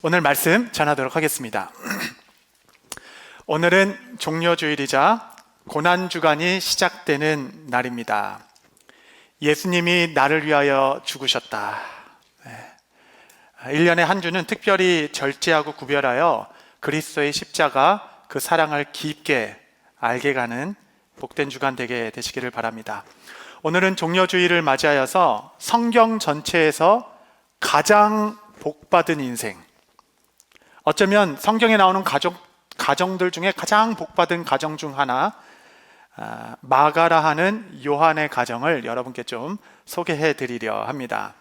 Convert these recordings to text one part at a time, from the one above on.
오늘 말씀 전하도록 하겠습니다. 오늘은 종려주일이자 고난주간이 시작되는 날입니다. 예수님이 나를 위하여 죽으셨다. 1년의 한 주는 특별히 절제하고 구별하여 그리스도의 십자가, 그 사랑을 깊게 알게 가는 복된 주간 되게 되시기를 바랍니다. 오늘은 종려주일을 맞이하여서 성경 전체에서 가장 복받은 인생, 어쩌면 성경에 나오는 가정들 중에 가장 복받은 가정 중 하나, 마가라 하는 요한의 가정을 여러분께 좀 소개해 드리려 합니다.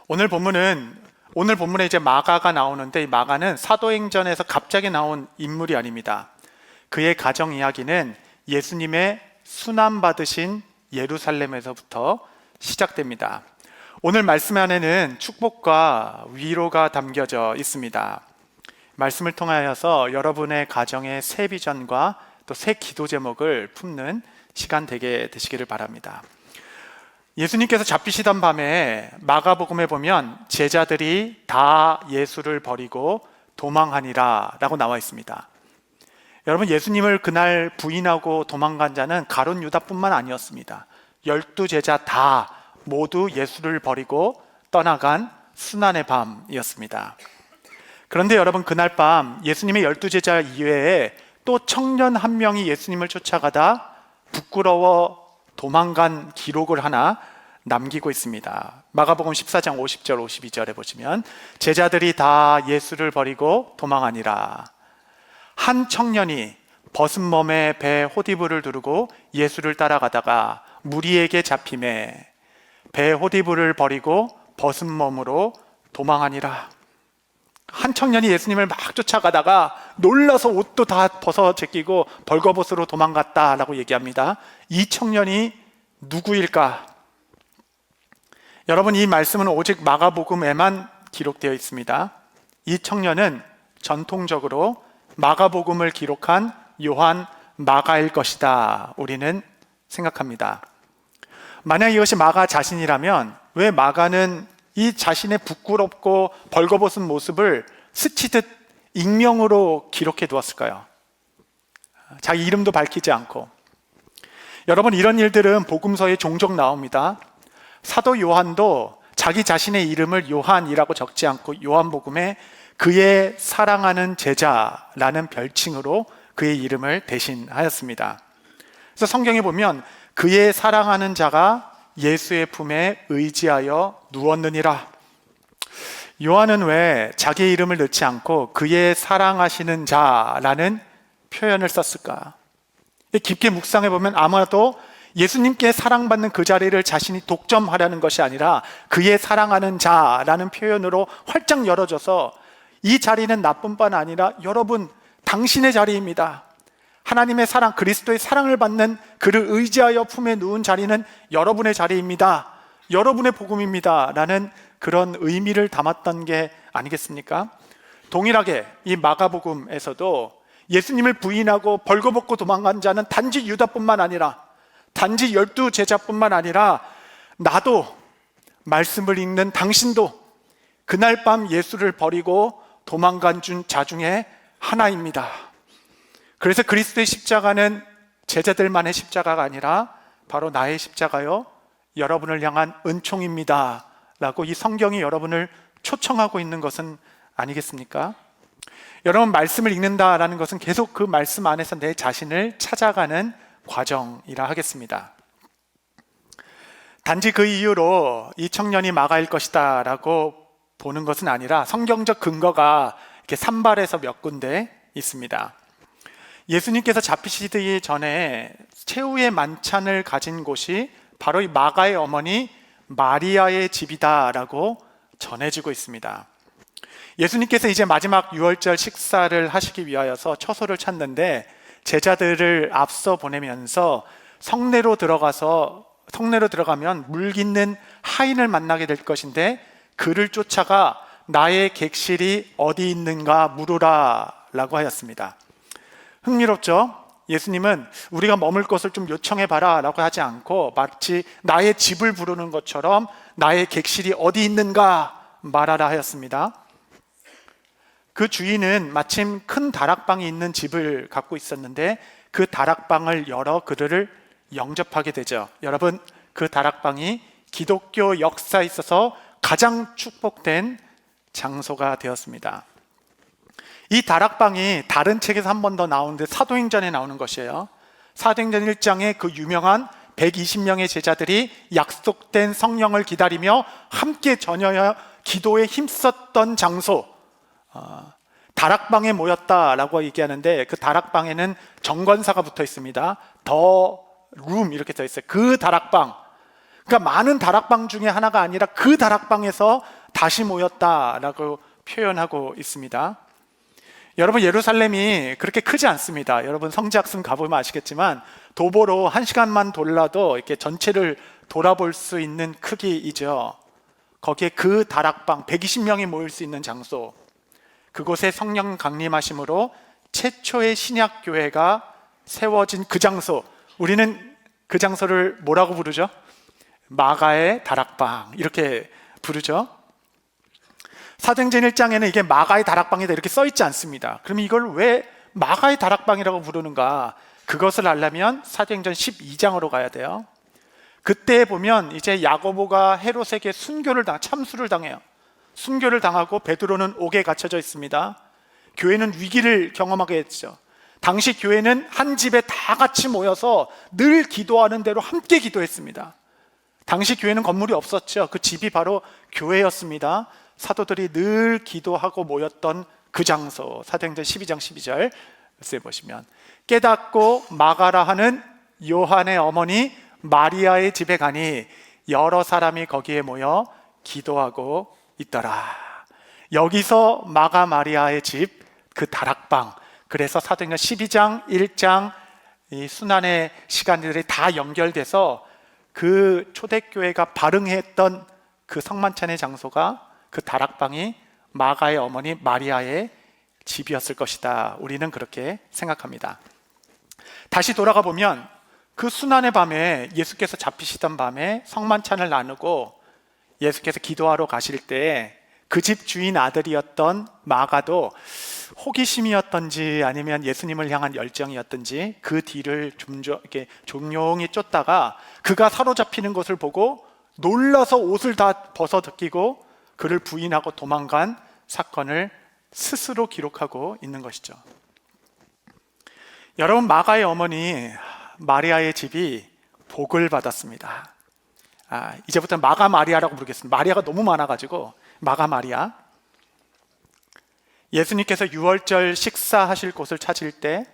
오늘 본문에 이제 마가가 나오는데, 이 마가는 사도행전에서 갑자기 나온 인물이 아닙니다. 그의 가정 이야기는 예수님의 순환받으신 예루살렘에서부터 시작됩니다. 오늘 말씀 안에는 축복과 위로가 담겨져 있습니다. 말씀을 통하여서 여러분의 가정의 새 비전과 또 새 기도 제목을 품는 시간 되게 되시기를 바랍니다. 예수님께서 잡히시던 밤에 마가복음에 보면 제자들이 다 예수를 버리고 도망하니라 라고 나와 있습니다. 여러분, 예수님을 그날 부인하고 도망간 자는 가룟 유다뿐만 아니었습니다. 12제자 다 모두 예수를 버리고 떠나간 순환의 밤이었습니다. 그런데 여러분, 그날 밤 예수님의 12제자 이외에 또 청년 한 명이 예수님을 쫓아가다 부끄러워 도망간 기록을 하나 남기고 있습니다. 마가복음 14장 50절 52절에 보시면 제자들이 다 예수를 버리고 도망하니라. 한 청년이 벗은 몸에 배 호디부를 두르고 예수를 따라가다가 무리에게 잡히매 배 호디부를 버리고 벗은 몸으로 도망하니라. 한 청년이 예수님을 막 쫓아가다가 놀라서 옷도 다 벗어 제끼고 벌거벗으로 도망갔다라고 얘기합니다. 이 청년이 누구일까? 여러분, 이 말씀은 오직 마가복음에만 기록되어 있습니다. 이 청년은 전통적으로 마가복음을 기록한 요한 마가일 것이다, 우리는 생각합니다. 만약 이것이 마가 자신이라면 왜 마가는 이 자신의 부끄럽고 벌거벗은 모습을 스치듯 익명으로 기록해 두었을까요? 자기 이름도 밝히지 않고. 여러분, 이런 일들은 복음서에 종종 나옵니다. 사도 요한도 자기 자신의 이름을 요한이라고 적지 않고 요한복음에 그의 사랑하는 제자라는 별칭으로 그의 이름을 대신하였습니다. 그래서 성경에 보면 그의 사랑하는 자가 예수의 품에 의지하여 누웠느니라. 요한은 왜 자기의 이름을 넣지 않고 그의 사랑하시는 자라는 표현을 썼을까? 깊게 묵상해 보면 아마도 예수님께 사랑받는 그 자리를 자신이 독점하려는 것이 아니라 그의 사랑하는 자라는 표현으로 활짝 열어줘서 이 자리는 나뿐만 아니라 여러분, 당신의 자리입니다. 하나님의 사랑, 그리스도의 사랑을 받는 그를 의지하여 품에 누운 자리는 여러분의 자리입니다. 여러분의 복음입니다. 라는 그런 의미를 담았던 게 아니겠습니까? 동일하게 이 마가복음에서도 예수님을 부인하고 벌거벗고 도망간 자는 단지 유다뿐만 아니라, 단지 12제자뿐만 아니라 나도, 말씀을 읽는 당신도 그날 밤 예수를 버리고 도망간 자 중에 하나입니다. 그래서 그리스도의 십자가는 제자들만의 십자가가 아니라 바로 나의 십자가요, 여러분을 향한 은총입니다 라고 이 성경이 여러분을 초청하고 있는 것은 아니겠습니까? 여러분, 말씀을 읽는다라는 것은 계속 그 말씀 안에서 내 자신을 찾아가는 과정이라 하겠습니다. 단지 그 이유로 이 청년이 마가일 것이다 라고 보는 것은 아니라 성경적 근거가 이렇게 산발해서 몇 군데 있습니다. 예수님께서 잡히시기 전에 최후의 만찬을 가진 곳이 바로 이 마가의 어머니 마리아의 집이다라고 전해지고 있습니다. 예수님께서 이제 마지막 유월절 식사를 하시기 위하여서 처소를 찾는데 제자들을 앞서 보내면서 성내로 들어가면 물깃는 하인을 만나게 될 것인데 그를 쫓아가 나의 객실이 어디 있는가 물으라 라고 하였습니다. 흥미롭죠? 예수님은 우리가 머물 것을 좀 요청해봐라 라고 하지 않고 마치 나의 집을 부르는 것처럼 나의 객실이 어디 있는가 말하라 하였습니다. 그 주인은 마침 큰 다락방이 있는 집을 갖고 있었는데 그 다락방을 열어 그들을 영접하게 되죠. 여러분, 그 다락방이 기독교 역사에 있어서 가장 축복된 장소가 되었습니다. 이 다락방이 다른 책에서 한 번 더 나오는데 사도행전에 나오는 것이에요. 사도행전 1장에 그 유명한 120명의 제자들이 약속된 성령을 기다리며 함께 전혀 기도에 힘썼던 장소, 다락방에 모였다라고 얘기하는데 그 다락방에는 정관사가 붙어 있습니다. 더 룸 이렇게 써 있어요. 그 다락방, 그러니까 많은 다락방 중에 하나가 아니라 그 다락방에서 다시 모였다라고 표현하고 있습니다. 여러분, 예루살렘이 그렇게 크지 않습니다. 여러분 성지학습 가보면 아시겠지만 도보로 1시간만 돌아도 이렇게 전체를 돌아볼 수 있는 크기이죠. 거기에 그 다락방 120명이 모일 수 있는 장소, 그곳에 성령 강림하심으로 최초의 신약교회가 세워진 그 장소, 우리는 그 장소를 뭐라고 부르죠? 마가의 다락방 이렇게 부르죠. 사도행전 1장에는 이게 마가의 다락방이다 이렇게 써 있지 않습니다. 그럼 이걸 왜 마가의 다락방이라고 부르는가? 그것을 알려면 사도행전 12장으로 가야 돼요. 그때 보면 이제 야고보가 헤롯에게 참수를 당해요. 순교를 당하고 베드로는 옥에 갇혀져 있습니다. 교회는 위기를 경험하게 했죠. 당시 교회는 한 집에 다 같이 모여서 늘 기도하는 대로 함께 기도했습니다. 당시 교회는 건물이 없었죠. 그 집이 바로 교회였습니다. 사도들이 늘 기도하고 모였던 그 장소, 사도행전 12장 12절 말씀해 보시면, 깨닫고 마가라 하는 요한의 어머니 마리아의 집에 가니 여러 사람이 거기에 모여 기도하고 있더라. 여기서 마가 마리아의 집, 그 다락방, 그래서 사도행전 12장 1장 이 순환의 시간들이 다 연결돼서 그 초대교회가 발흥했던 그 성만찬의 장소가, 그 다락방이 마가의 어머니 마리아의 집이었을 것이다. 우리는 그렇게 생각합니다. 다시 돌아가 보면 그 순환의 밤에, 예수께서 잡히시던 밤에 성만찬을 나누고 예수께서 기도하러 가실 때 그 집 주인 아들이었던 마가도 호기심이었던지 아니면 예수님을 향한 열정이었던지 그 뒤를 이렇게 종용히 쫓다가 그가 사로잡히는 것을 보고 놀라서 옷을 다 벗어벗기고 그를 부인하고 도망간 사건을 스스로 기록하고 있는 것이죠. 여러분, 마가의 어머니 마리아의 집이 복을 받았습니다. 이제부터는 마가 마리아라고 부르겠습니다. 마리아가 너무 많아가지고 마가 마리아. 예수님께서 유월절 식사하실 곳을 찾을 때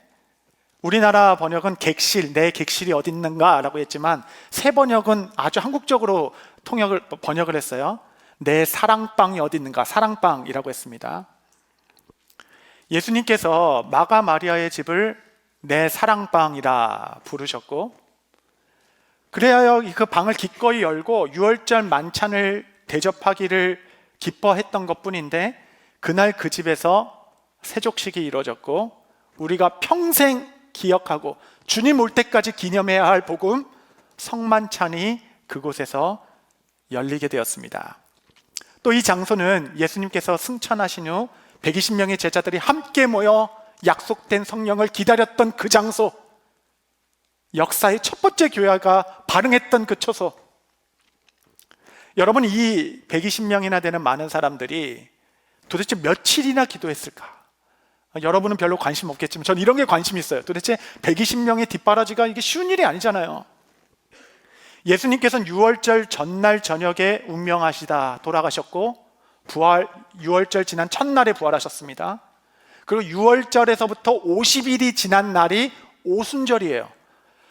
우리나라 번역은 객실, 내 객실이 어디 있는가 라고 했지만 새 번역은 아주 한국적으로 번역을 했어요. 내 사랑방이 어디 있는가, 사랑방이라고 했습니다. 예수님께서 마가 마리아의 집을 내 사랑방이라 부르셨고, 그래야 그 방을 기꺼이 열고 유월절 만찬을 대접하기를 기뻐했던 것뿐인데 그날 그 집에서 세족식이 이루어졌고 우리가 평생 기억하고 주님 올 때까지 기념해야 할 복음, 성만찬이 그곳에서 열리게 되었습니다. 또 이 장소는 예수님께서 승천하신 후 120명의 제자들이 함께 모여 약속된 성령을 기다렸던 그 장소, 역사의 첫 번째 교회가 발흥했던 그 초소. 여러분, 이 120명이나 되는 많은 사람들이 도대체 며칠이나 기도했을까? 여러분은 별로 관심 없겠지만 전 이런 게 관심 있어요. 도대체 120명의 뒷바라지가 이게 쉬운 일이 아니잖아요. 예수님께서는 유월절 전날 저녁에 운명하시다 돌아가셨고 유월절 지난 첫날에 부활하셨습니다. 그리고 유월절에서부터 50일이 지난 날이 오순절이에요.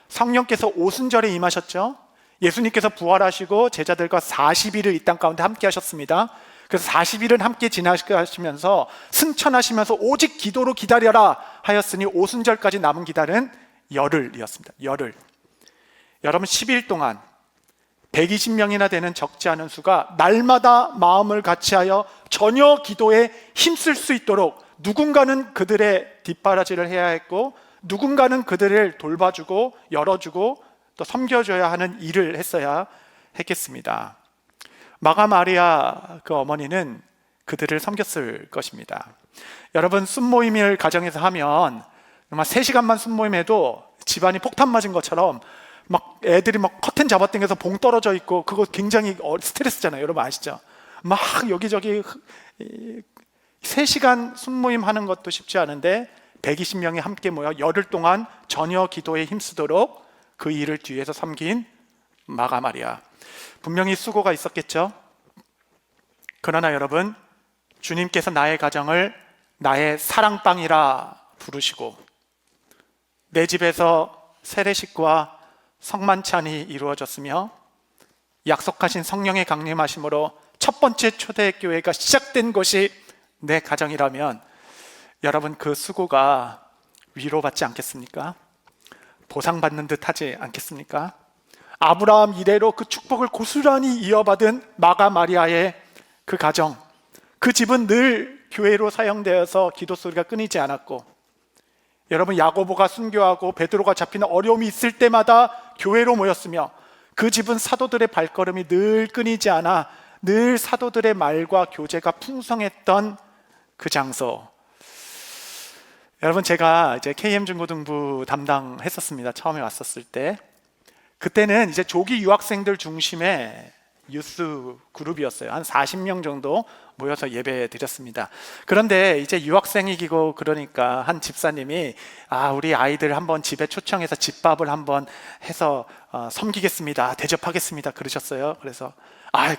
성령께서 오순절에 임하셨죠. 예수님께서 부활하시고 제자들과 40일을 이 땅 가운데 함께 하셨습니다. 그래서 40일은 함께 지나시면서 승천하시면서 오직 기도로 기다려라 하였으니 오순절까지 남은 기다는 열흘이었습니다. 열흘. 여러분, 10일 동안 120명이나 되는 적지 않은 수가 날마다 마음을 같이하여 전혀 기도에 힘쓸 수 있도록 누군가는 그들의 뒷바라지를 해야 했고 누군가는 그들을 돌봐주고 열어주고 또 섬겨줘야 하는 일을 했어야 했겠습니다. 마가 마리아 그 어머니는 그들을 섬겼을 것입니다. 여러분, 순모임을 가정에서 하면 정말 3시간만 순모임해도 집안이 폭탄 맞은 것처럼 막 애들이 막 커튼 잡아당겨서 봉 떨어져 있고, 그거 굉장히 스트레스잖아요. 여러분 아시죠? 막 여기저기 3시간 순모임 하는 것도 쉽지 않은데 120명이 함께 모여 열흘 동안 전혀 기도에 힘쓰도록 그 일을 뒤에서 섬긴 마가 마리아. 분명히 수고가 있었겠죠. 그러나 여러분, 주님께서 나의 가정을 나의 사랑방이라 부르시고 내 집에서 세례식과 성만찬이 이루어졌으며 약속하신 성령의 강림하심으로 첫 번째 초대교회가 시작된 것이 내 가정이라면 여러분, 그 수고가 위로받지 않겠습니까? 보상받는 듯 하지 않겠습니까? 아브라함 이래로 그 축복을 고스란히 이어받은 마가 마리아의 그 가정, 그 집은 늘 교회로 사용되어서 기도 소리가 끊이지 않았고, 여러분, 야고보가 순교하고 베드로가 잡히는 어려움이 있을 때마다 교회로 모였으며 그 집은 사도들의 발걸음이 늘 끊이지 않아 늘 사도들의 말과 교제가 풍성했던 그 장소. 여러분, 제가 이제 KM 중고등부 담당했었습니다. 처음에 왔었을 때. 그때는 이제 조기 유학생들 중심의 유스 그룹이었어요. 한 40명 정도 모여서 예배 드렸습니다. 그런데 이제 유학생이고 그러니까 한 집사님이 우리 아이들 한번 집에 초청해서 집밥을 한번 해서 섬기겠습니다, 대접하겠습니다 그러셨어요. 그래서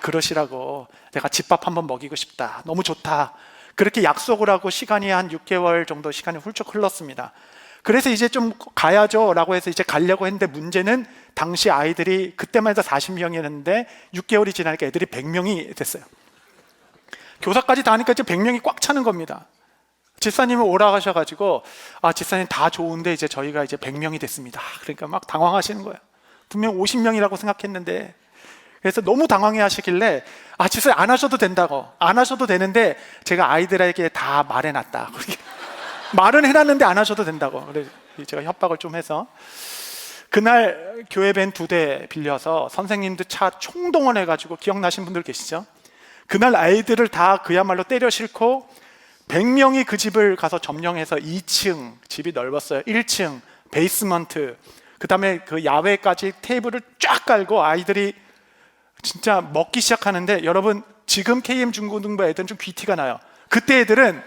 그러시라고, 내가 집밥 한번 먹이고 싶다, 너무 좋다, 그렇게 약속을 하고 시간이 한 6개월 정도 시간이 훌쩍 흘렀습니다. 그래서 이제 좀 가야죠 라고 해서 이제 가려고 했는데, 문제는 당시 아이들이 그때만 해도 40명이었는데 6개월이 지나니까 애들이 100명이 됐어요. 교사까지 다 하니까 이제 100명이 꽉 차는 겁니다. 집사님이 오라 하셔가지고 집사님 다 좋은데 이제 저희가 이제 100명이 됐습니다. 그러니까 막 당황하시는 거예요. 분명 50명이라고 생각했는데. 그래서 너무 당황해 하시길래 집사님 안 하셔도 된다고, 안 하셔도 되는데 제가 아이들에게 다 말해놨다. 말은 해놨는데 안 하셔도 된다고. 그래서 제가 협박을 좀 해서 그날 교회 밴 2대 빌려서 선생님들 차 총동원해가지고, 기억나신 분들 계시죠? 그날 아이들을 다 그야말로 때려 싣고 100명이 그 집을 가서 점령해서 2층, 집이 넓었어요. 1층 베이스먼트, 그 다음에 그 야외까지 테이블을 쫙 깔고 아이들이 진짜 먹기 시작하는데, 여러분, 지금 KM 중고등부 애들은 좀 귀티가 나요. 그때 애들은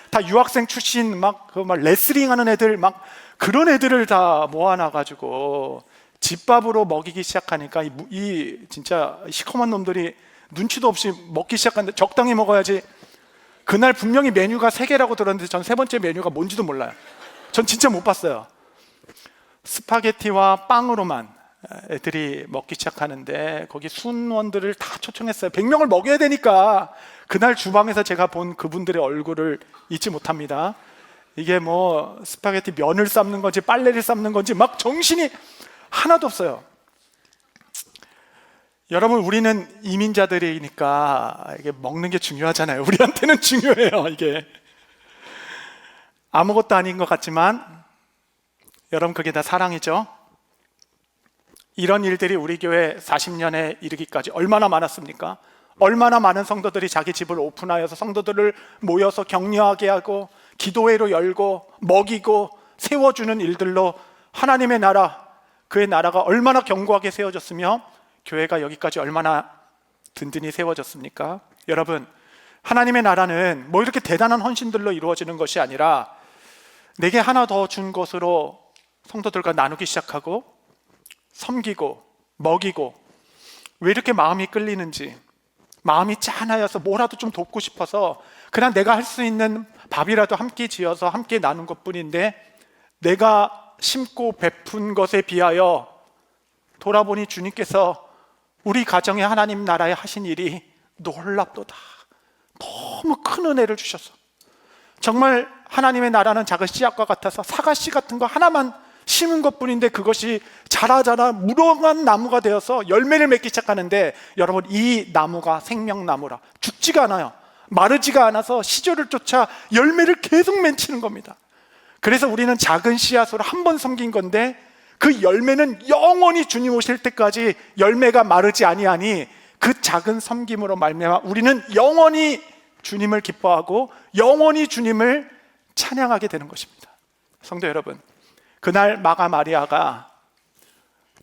다 유학생 출신 막 레슬링 하는 애들, 막 그런 애들을 다 모아놔가지고 집밥으로 먹이기 시작하니까 이 진짜 시커먼 놈들이 눈치도 없이 먹기 시작하는데, 적당히 먹어야지. 그날 분명히 메뉴가 3개라고 들었는데 전 3번째 메뉴가 뭔지도 몰라요. 전 진짜 못 봤어요. 스파게티와 빵으로만 애들이 먹기 시작하는데, 거기 순원들을 다 초청했어요. 100명을 먹여야 되니까. 그날 주방에서 제가 본 그분들의 얼굴을 잊지 못합니다. 이게 뭐 스파게티 면을 삶는 건지 빨래를 삶는 건지 막 정신이 하나도 없어요. 여러분, 우리는 이민자들이니까 이게 먹는 게 중요하잖아요. 우리한테는 중요해요. 이게 아무것도 아닌 것 같지만 여러분, 그게 다 사랑이죠. 이런 일들이 우리 교회 40년에 이르기까지 얼마나 많았습니까? 얼마나 많은 성도들이 자기 집을 오픈하여서 성도들을 모여서 격려하게 하고 기도회로 열고 먹이고 세워주는 일들로 하나님의 나라, 그의 나라가 얼마나 견고하게 세워졌으며 교회가 여기까지 얼마나 든든히 세워졌습니까? 여러분, 하나님의 나라는 뭐 이렇게 대단한 헌신들로 이루어지는 것이 아니라 내게 하나 더 준 것으로 성도들과 나누기 시작하고 섬기고 먹이고, 왜 이렇게 마음이 끌리는지, 마음이 짠하여서 뭐라도 좀 돕고 싶어서 그냥 내가 할 수 있는 밥이라도 함께 지어서 함께 나눈 것뿐인데, 내가 심고 베푼 것에 비하여 돌아보니 주님께서 우리 가정에 하나님 나라에 하신 일이 놀랍도다. 너무 큰 은혜를 주셔서, 정말 하나님의 나라는 작은 씨앗과 같아서 사과씨 같은 거 하나만 심은 것뿐인데 그것이 자라자라 무궁한 나무가 되어서 열매를 맺기 시작하는데, 여러분, 이 나무가 생명나무라 죽지가 않아요. 마르지가 않아서 시절을 쫓아 열매를 계속 맺히는 겁니다. 그래서 우리는 작은 씨앗으로 한 번 섬긴 건데 그 열매는 영원히 주님 오실 때까지 열매가 마르지 아니하니, 그 작은 섬김으로 말미암아 우리는 영원히 주님을 기뻐하고 영원히 주님을 찬양하게 되는 것입니다. 성도 여러분, 그날 마가 마리아가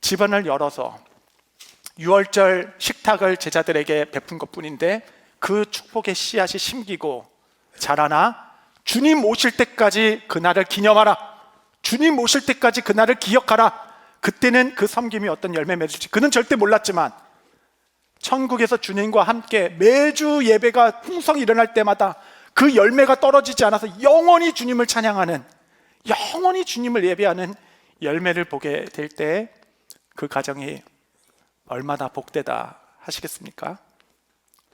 집안을 열어서 유월절 식탁을 제자들에게 베푼 것뿐인데 그 축복의 씨앗이 심기고 자라나 주님 오실 때까지 그날을 기념하라, 주님 오실 때까지 그날을 기억하라. 그때는 그 섬김이 어떤 열매 맺을지 그는 절대 몰랐지만 천국에서 주님과 함께 매주 예배가 풍성히 일어날 때마다 그 열매가 떨어지지 않아서 영원히 주님을 찬양하는, 영원히 주님을 예배하는 열매를 보게 될 때 그 가정이 얼마나 복되다 하시겠습니까?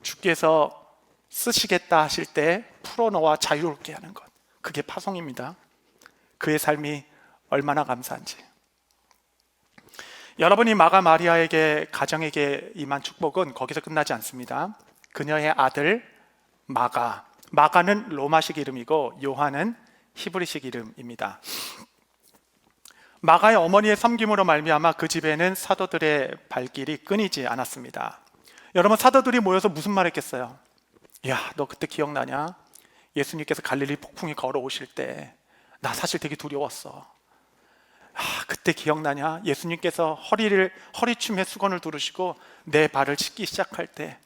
주께서 쓰시겠다 하실 때 풀어놓아 자유롭게 하는 것, 그게 파송입니다. 그의 삶이 얼마나 감사한지. 여러분이 마가 마리아에게, 가정에게 임한 축복은 거기서 끝나지 않습니다. 그녀의 아들 마가는 로마식 이름이고 요한은 히브리식 이름입니다. 마가의 어머니의 섬김으로 말미암아 그 집에는 사도들의 발길이 끊이지 않았습니다. 여러분, 사도들이 모여서 무슨 말 했겠어요? 야, 너 그때 기억나냐? 예수님께서 갈릴리 폭풍이 걸어오실 때 나 사실 되게 두려웠어. 그때 기억나냐? 예수님께서 허리춤에 수건을 두르시고 내 발을 씻기 시작할 때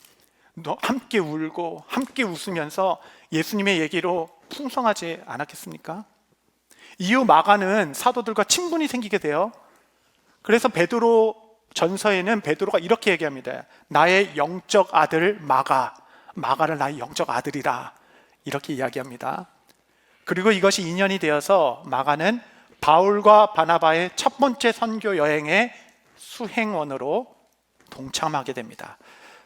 너 함께 울고 함께 웃으면서 예수님의 얘기로 풍성하지 않았겠습니까? 이후 마가는 사도들과 친분이 생기게 돼요. 그래서 베드로 전서에는 베드로가 이렇게 얘기합니다. 나의 영적 아들 마가를 나의 영적 아들이라, 이렇게 이야기합니다. 그리고 이것이 인연이 되어서 마가는 바울과 바나바의 첫 번째 선교 여행의 수행원으로 동참하게 됩니다.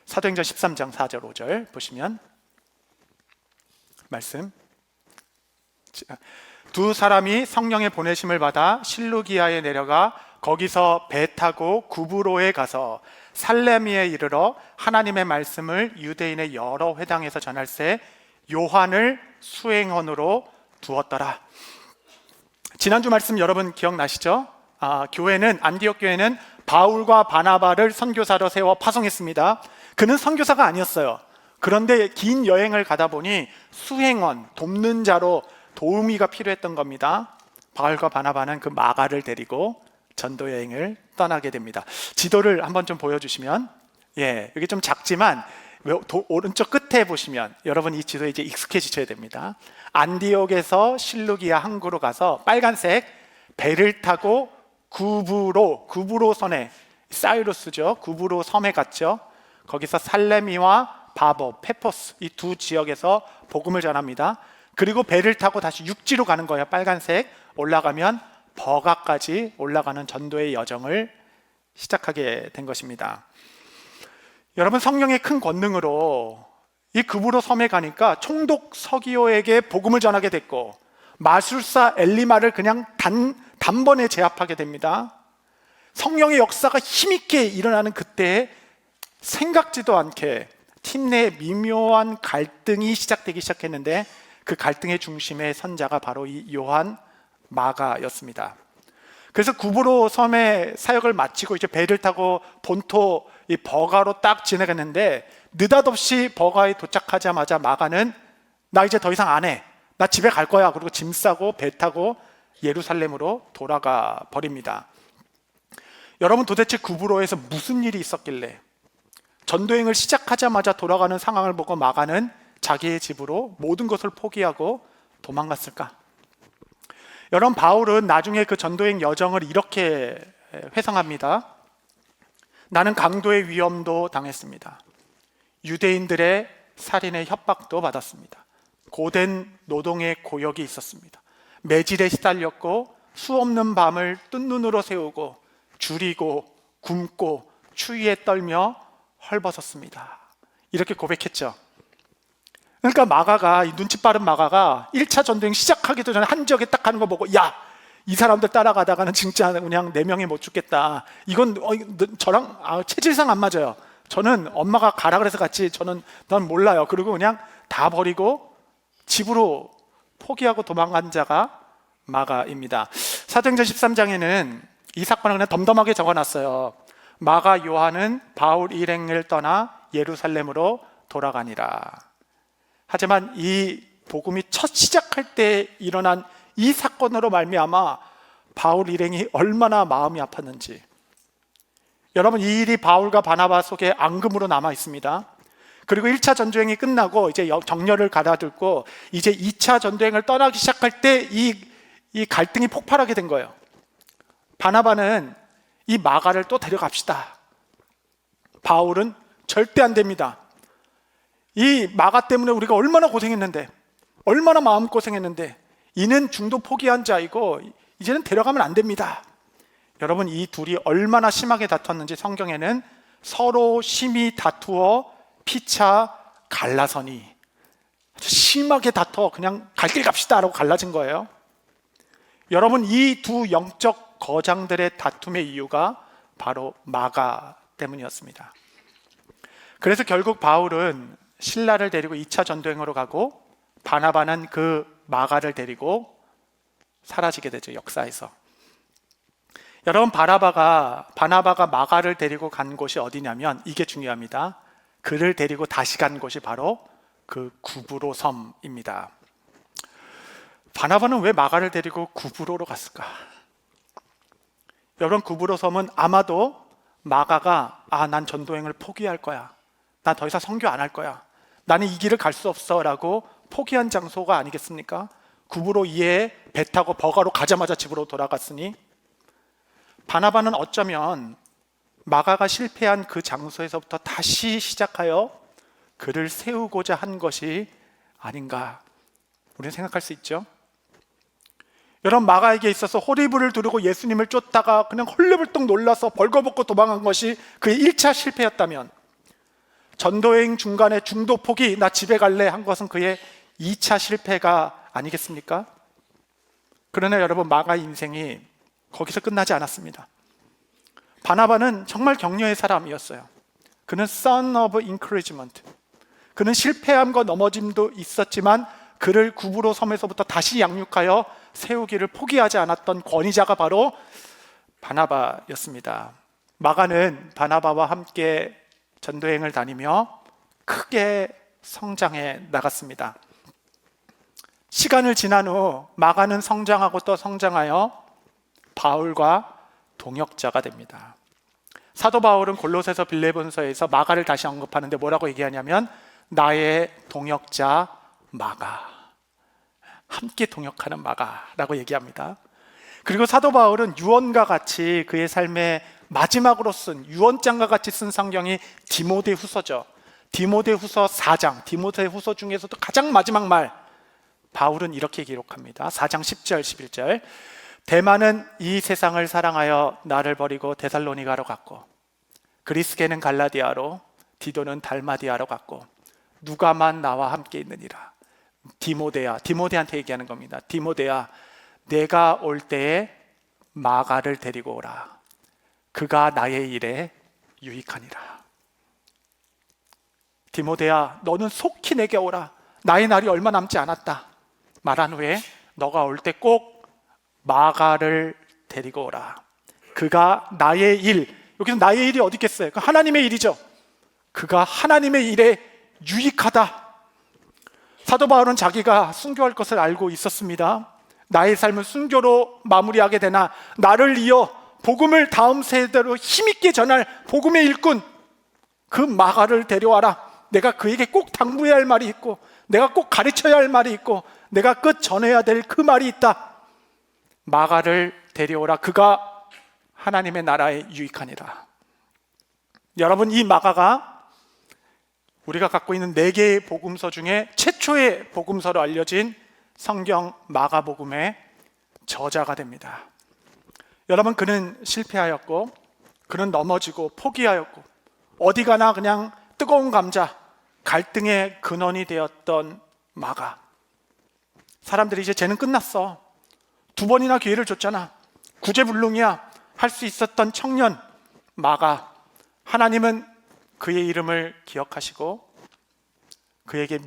사도행전 13장 4절 5절 보시면 말씀, 두 사람이 성령의 보내심을 받아 실루기아에 내려가 거기서 배 타고 구브로에 가서 살레미에 이르러 하나님의 말씀을 유대인의 여러 회당에서 전할세 요한을 수행원으로 두었더라. 지난주 말씀 여러분 기억나시죠? 안디옥 교회는 바울과 바나바를 선교사로 세워 파송했습니다. 그는 선교사가 아니었어요. 그런데 긴 여행을 가다 보니 수행원, 돕는 자로 도우미가 필요했던 겁니다. 바울과 바나바는 그 마가를 데리고 전도 여행을 떠나게 됩니다. 지도를 한번 좀 보여주시면, 여기 좀 작지만 오른쪽 끝에 보시면 여러분 이 지도에 이제 익숙해지셔야 됩니다. 안디옥에서 실루기아 항구로 가서 빨간색 배를 타고 구브로 섬에, 사이루스죠, 구브로 섬에 갔죠. 거기서 살레미와 바보, 페포스 이 두 지역에서 복음을 전합니다. 그리고 배를 타고 다시 육지로 가는 거예요. 빨간색 올라가면 버가까지 올라가는 전도의 여정을 시작하게 된 것입니다. 여러분, 성령의 큰 권능으로 이 구브로 섬에 가니까 총독 서기오에게 복음을 전하게 됐고 마술사 엘리마를 그냥 단번에 제압하게 됩니다. 성령의 역사가 힘있게 일어나는 그때에 생각지도 않게 팀 내 미묘한 갈등이 시작되기 시작했는데 그 갈등의 중심의 선자가 바로 이 요한 마가였습니다. 그래서 구브로 섬의 사역을 마치고 이제 배를 타고 본토 이 버가로 딱 지나갔는데 느닷없이 버가에 도착하자마자 마가는 나 이제 더 이상 안 해, 나 집에 갈 거야. 그리고 짐 싸고 배 타고 예루살렘으로 돌아가 버립니다. 여러분, 도대체 구브로에서 무슨 일이 있었길래 전도행을 시작하자마자 돌아가는 상황을 보고 마가는 자기의 집으로 모든 것을 포기하고 도망갔을까? 여러분, 바울은 나중에 그 전도행 여정을 이렇게 회상합니다. 나는 강도의 위험도 당했습니다. 유대인들의 살인의 협박도 받았습니다. 고된 노동의 고역이 있었습니다. 매질에 시달렸고 수없는 밤을 뜬 눈으로 세우고 줄이고 굶고 추위에 떨며 헐벗었습니다. 이렇게 고백했죠. 그러니까 마가가, 이 눈치 빠른 마가가 1차 전도행 시작하기도 전에 한 지역에 딱 가는 거 보고 야, 이 사람들 따라가다가는 진짜 그냥 4명이 못 죽겠다. 이건 저랑 체질상 안 맞아요. 저는 엄마가 가라 그래서 갔지 난 몰라요. 그리고 그냥 다 버리고 집으로 포기하고 도망간 자가 마가입니다. 사도행전 13장에는 이 사건을 그냥 덤덤하게 적어놨어요. 마가 요한은 바울 일행을 떠나 예루살렘으로 돌아가니라. 하지만 이 복음이 첫 시작할 때 일어난 이 사건으로 말미암아 바울 일행이 얼마나 마음이 아팠는지, 여러분, 이 일이 바울과 바나바 속에 앙금으로 남아 있습니다. 그리고 1차 전도행이 끝나고 이제 정렬을 가다듬고 이제 2차 전도행을 떠나기 시작할 때 이 갈등이 폭발하게 된 거예요. 바나바는 이 마가를 또 데려갑시다. 바울은 절대 안 됩니다. 이 마가 때문에 우리가 얼마나 고생했는데, 얼마나 마음고생했는데, 이는 중도 포기한 자이고 이제는 데려가면 안 됩니다. 여러분, 이 둘이 얼마나 심하게 다퉜는지 성경에는 서로 심히 다투어 피차 갈라서니, 아주 심하게 다퉈 그냥 갈 길 갑시다 라고 갈라진 거예요. 여러분, 이 두 영적 거장들의 다툼의 이유가 바로 마가 때문이었습니다. 그래서 결국 바울은 실라를 데리고 2차 전도행으로 가고 바나바는 그 마가를 데리고 사라지게 되죠, 역사에서. 여러분, 바나바가 마가를 데리고 간 곳이 어디냐면, 이게 중요합니다. 그를 데리고 다시 간 곳이 바로 그 구브로 섬입니다. 바나바는 왜 마가를 데리고 구브로로 갔을까? 여러분, 구브로 섬은 아마도 마가가 난 전도행을 포기할 거야, 난 더 이상 선교 안 할 거야, 나는 이 길을 갈 수 없어 라고 포기한 장소가 아니겠습니까? 구브로 이에 배 타고 버가로 가자마자 집으로 돌아갔으니, 바나바는 어쩌면 마가가 실패한 그 장소에서부터 다시 시작하여 그를 세우고자 한 것이 아닌가, 우리는 생각할 수 있죠. 여러분, 마가에게 있어서 호리불을 두르고 예수님을 쫓다가 그냥 헐레벌떡 놀라서 벌거벗고 도망간 것이 그의 1차 실패였다면, 전도행 중간에 중도 포기, 나 집에 갈래 한 것은 그의 2차 실패가 아니겠습니까? 그러나 여러분, 마가의 인생이 거기서 끝나지 않았습니다. 바나바는 정말 격려의 사람이었어요. 그는 son of encouragement, 그는 실패함과 넘어짐도 있었지만 그를 구브로 섬에서부터 다시 양육하여 세우기를 포기하지 않았던 권위자가 바로 바나바였습니다. 마가는 바나바와 함께 전도행을 다니며 크게 성장해 나갔습니다. 시간을 지난 후 마가는 성장하고 또 성장하여 바울과 동역자가 됩니다. 사도 바울은 골로새서 빌레본서에서 마가를 다시 언급하는데 뭐라고 얘기하냐면, 나의 동역자 마가, 함께 동역하는 마가라고 얘기합니다. 그리고 사도 바울은 유언과 같이 그의 삶의 마지막으로 쓴, 유언장과 같이 쓴 성경이 디모데후서죠. 디모데후서 4장, 디모데후서 중에서도 가장 마지막 말, 바울은 이렇게 기록합니다. 4장 10절 11절, 데마는 이 세상을 사랑하여 나를 버리고 데살로니가로 갔고, 그리스게는 갈라디아로, 디도는 달마디아로 갔고, 누가만 나와 함께 있느니라. 디모데한테 얘기하는 겁니다. 디모데야, 내가 올 때에 마가를 데리고 오라. 그가 나의 일에 유익하니라. 디모데야, 너는 속히 내게 오라. 나의 날이 얼마 남지 않았다. 말한 후에 너가 올 때 꼭 마가를 데리고 오라. 그가 나의 일, 여기서 나의 일이 어디 있겠어요? 그 하나님의 일이죠. 그가 하나님의 일에 유익하다. 사도 바울은 자기가 순교할 것을 알고 있었습니다. 나의 삶은 순교로 마무리하게 되나 나를 이어 복음을 다음 세대로 힘있게 전할 복음의 일꾼, 그 마가를 데려와라. 내가 그에게 꼭 당부해야 할 말이 있고, 내가 꼭 가르쳐야 할 말이 있고, 내가 끝 전해야 될 그 말이 있다. 마가를 데려오라. 그가 하나님의 나라에 유익하니라. 여러분, 이 마가가 우리가 갖고 있는 4개의 복음서 중에 최초의 복음서로 알려진 성경 마가복음의 저자가 됩니다. 여러분, 그는 실패하였고, 그는 넘어지고 포기하였고, 어디 가나 그냥 뜨거운 감자, 갈등의 근원이 되었던 마가. 사람들이 이제 쟤는 끝났어, 2번이나 기회를 줬잖아, 구제불능이야 할 수 있었던 청년 마가. 하나님은 그의 이름을 기억하시고 그에게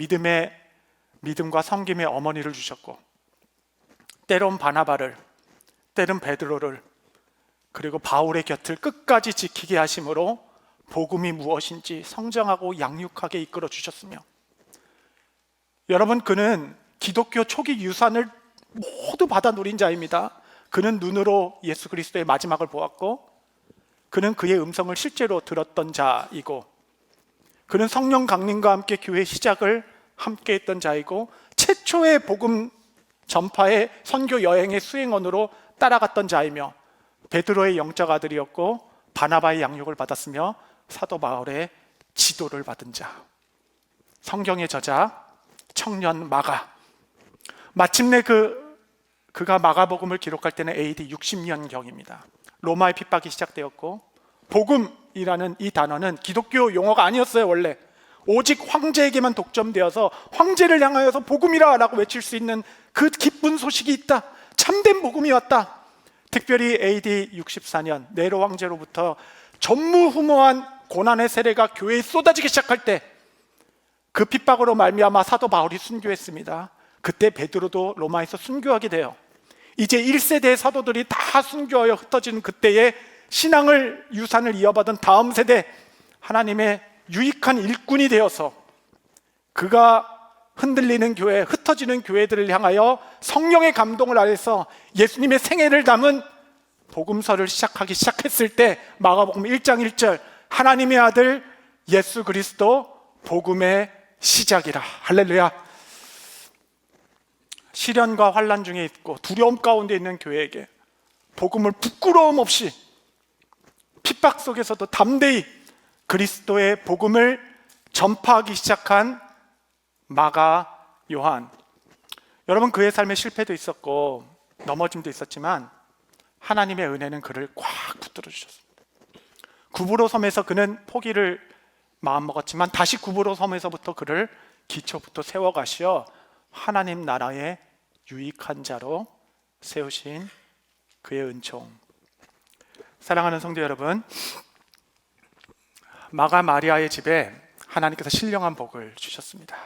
믿음과 섬김의 어머니를 주셨고, 때론 바나바를, 때론 베드로를, 그리고 바울의 곁을 끝까지 지키게 하심으로 복음이 무엇인지 성장하고 양육하게 이끌어 주셨으며, 여러분, 그는 기독교 초기 유산을 모두 받아 누린 자입니다. 그는 눈으로 예수 그리스도의 마지막을 보았고, 그는 그의 음성을 실제로 들었던 자이고, 그는 성령 강림과 함께 교회 시작을 함께 했던 자이고, 최초의 복음 전파의 선교 여행의 수행원으로 따라갔던 자이며, 베드로의 영적 아들이었고 바나바의 양육을 받았으며 사도 바울의 지도를 받은 자, 성경의 저자 청년 마가. 마침내 그가 마가복음을 기록할 때는 AD 60년경입니다. 로마의 핍박이 시작되었고, 복음이라는 이 단어는 기독교 용어가 아니었어요. 원래 오직 황제에게만 독점되어서 황제를 향하여서 복음이라 라고 외칠 수 있는 그 기쁜 소식이 있다, 참된 복음이 왔다. 특별히 AD 64년 네로 황제로부터 전무후무한 고난의 세례가 교회에 쏟아지기 시작할 때, 그 핍박으로 말미암아 사도 바울이 순교했습니다. 그때 베드로도 로마에서 순교하게 돼요. 이제 1세대의 사도들이 다 순교하여 흩어지는 그때에 신앙을 유산을 이어받은 다음 세대, 하나님의 유익한 일꾼이 되어서 그가 흔들리는 교회, 흩어지는 교회들을 향하여 성령의 감동을 아래서 예수님의 생애를 담은 복음서를 시작했을 때, 마가복음 1장 1절, 하나님의 아들 예수 그리스도 복음의 시작이라. 할렐루야. 시련과 환난 중에 있고 두려움 가운데 있는 교회에게 복음을 부끄러움 없이 핍박 속에서도 담대히 그리스도의 복음을 전파하기 시작한 마가 요한. 여러분, 그의 삶에 실패도 있었고 넘어짐도 있었지만 하나님의 은혜는 그를 꽉 붙들어 주셨습니다. 구브로 섬에서 그는 포기를 마음먹었지만 다시 구브로 섬에서부터 그를 기초부터 세워가시어 하나님 나라의 유익한 자로 세우신 그의 은총. 사랑하는 성도 여러분, 마가 마리아의 집에 하나님께서 신령한 복을 주셨습니다.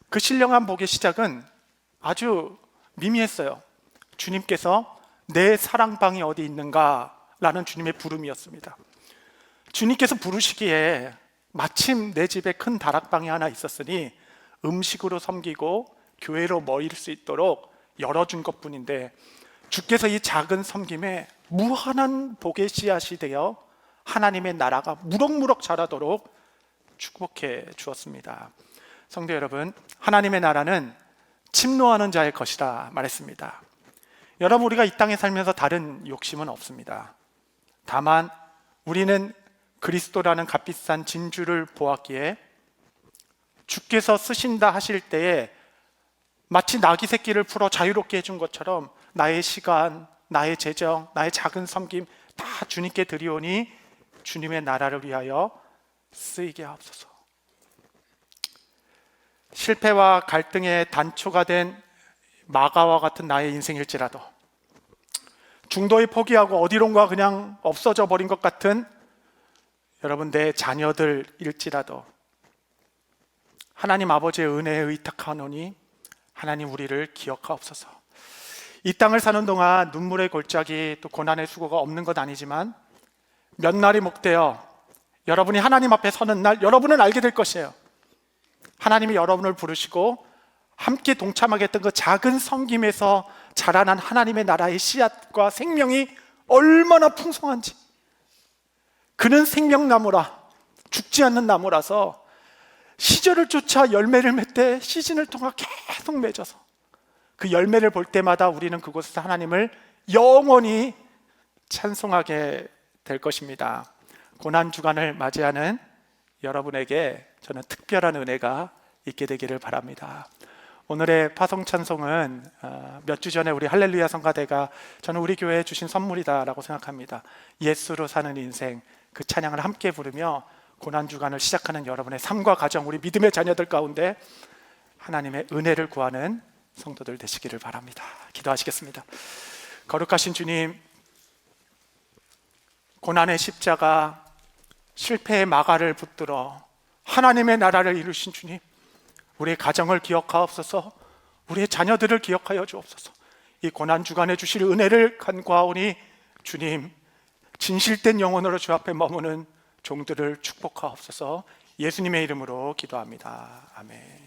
그 신령한 복의 시작은 아주 미미했어요. 주님께서 내 사랑방이 어디 있는가 라는 주님의 부름이었습니다. 주님께서 부르시기에 마침 내 집에 큰 다락방이 하나 있었으니 음식으로 섬기고 교회로 모일 수 있도록 열어준 것뿐인데, 주께서 이 작은 섬김에 무한한 복의 씨앗이 되어 하나님의 나라가 무럭무럭 자라도록 축복해 주었습니다. 성도 여러분, 하나님의 나라는 침노하는 자의 것이라 말했습니다. 여러분, 우리가 이 땅에 살면서 다른 욕심은 없습니다. 다만 우리는 그리스도라는 값비싼 진주를 보았기에 주께서 쓰신다 하실 때에 마치 나귀 새끼를 풀어 자유롭게 해준 것처럼 나의 시간, 나의 재정, 나의 작은 섬김 다 주님께 드리오니 주님의 나라를 위하여 쓰이게 하옵소서. 실패와 갈등의 단초가 된 마가와 같은 나의 인생일지라도, 중도에 포기하고 어디론가 그냥 없어져 버린 것 같은 여러분 내 자녀들일지라도 하나님 아버지의 은혜에 의탁하노니 하나님 우리를 기억하옵소서. 이 땅을 사는 동안 눈물의 골짜기 또 고난의 수고가 없는 것 아니지만 몇 날이 목되어 여러분이 하나님 앞에 서는 날, 여러분은 알게 될 것이에요. 하나님이 여러분을 부르시고 함께 동참하게 했던 그 작은 섬김에서 자라난 하나님의 나라의 씨앗과 생명이 얼마나 풍성한지. 그는 생명나무라, 죽지 않는 나무라서 시절을 쫓아 열매를 맺되 시즌을 통해 계속 맺어서 그 열매를 볼 때마다 우리는 그곳에서 하나님을 영원히 찬송하게 될 것입니다. 고난주간을 맞이하는 여러분에게 저는 특별한 은혜가 있게 되기를 바랍니다. 오늘의 파송찬송은 몇 주 전에 우리 할렐루야 성가대가 저는 우리 교회에 주신 선물이다라고 생각합니다. 예수로 사는 인생, 그 찬양을 함께 부르며 고난주간을 시작하는 여러분의 삶과 가정, 우리 믿음의 자녀들 가운데 하나님의 은혜를 구하는 성도들 되시기를 바랍니다. 기도하시겠습니다. 거룩하신 주님, 고난의 십자가, 실패의 마가를 붙들어 하나님의 나라를 이루신 주님, 우리의 가정을 기억하옵소서, 우리의 자녀들을 기억하여 주옵소서. 이 고난주간에 주실 은혜를 간구하오니 주님, 진실된 영혼으로 주 앞에 머무는 종들을 축복하옵소서. 예수님의 이름으로 기도합니다. 아멘.